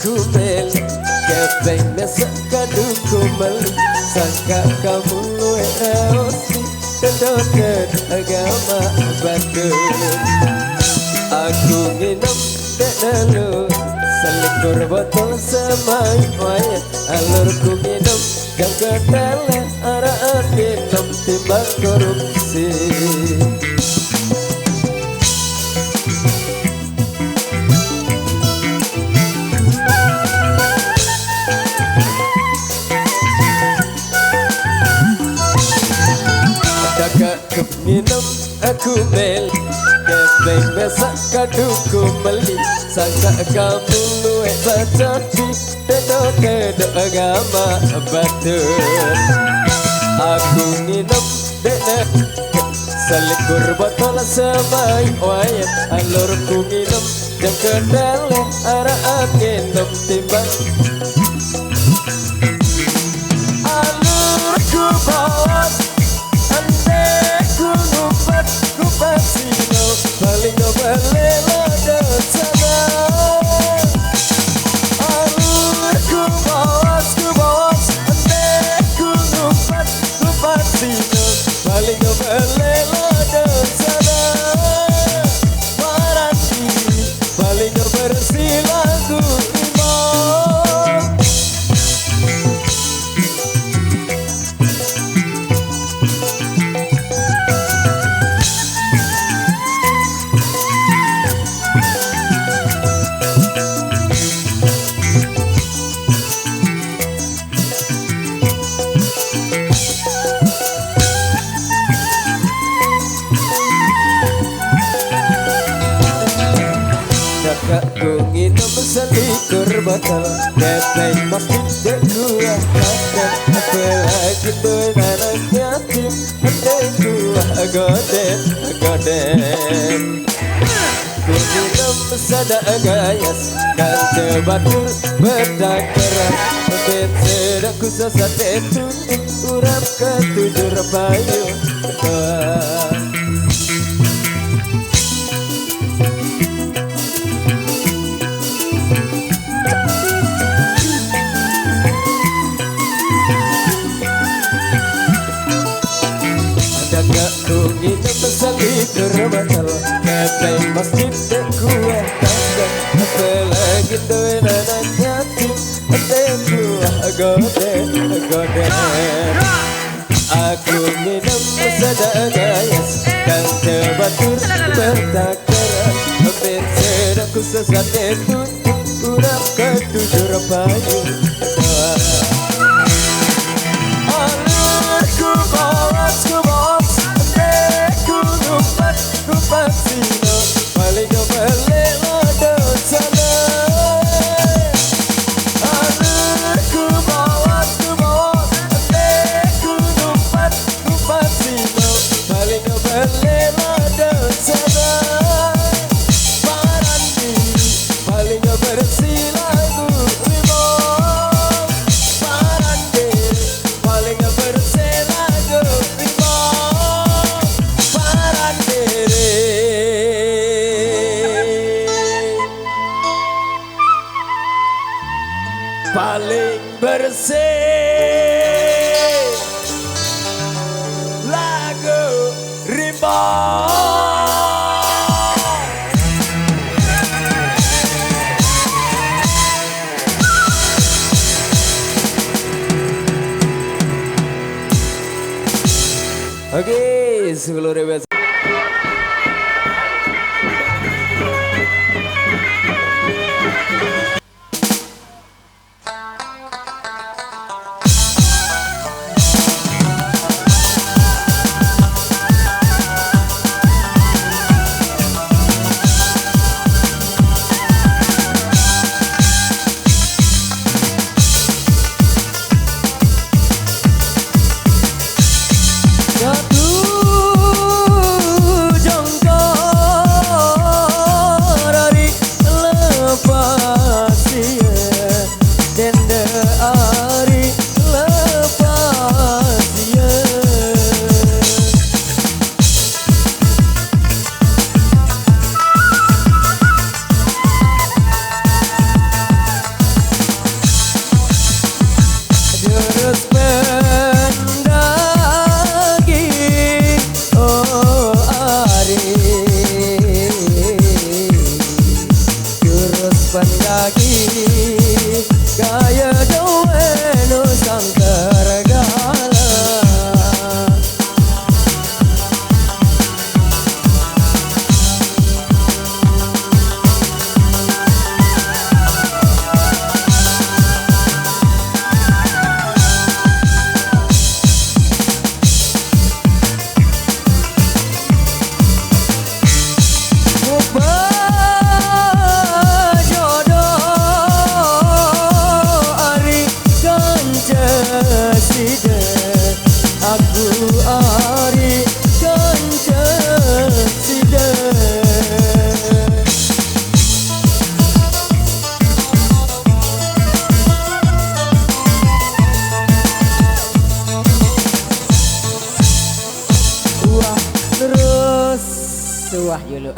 aku meli kepeng besok kaduku meli sangka kamu luwe raosi kedoket agama Bandung aku nginep tenalu selikur botol semai wayat alurku nginep gak ketele araan nginep timbang korupsi nginep aku meli kepeng besak kaduku meli sangka kamu luwe bacaci kedo agama Bandung aku nginep dene selikur botol semai wayat alurku nginep jam kedele araan nginep timbang alurku bawas Kupasino paling ngebalela dosana alur ku bawas ande ku ngumpat kupasino paling ngebalela dosana waranti paling ngebersih lagu imam aku nginep selikur botol kepeng masjid dekuah kakak aku lagi tuh anak yatim dekuah goden ku nginep sada gayas kan cebatur berdakaran bensin aku sesat itu urap ketujuh payu aku nginep selikur botol kepeng masjid dekuah kakak aku lagi tuh anak yatim dekuah goden aku nginep sada gayas kan cebatur bertakaran bensin aku sesat itu urap ketujuh payu alurku bawas kupasino paling ngebalela dosana alurku bawas ande ku ngumpat kupasino paling ngebalela dosana parandi paling ngebersih lagu imam parandi paling ngebersih lagu imam parandere paling bersih lagu rimba oke seluruh bebas Ari kanca sida. Wah terus wah yulu.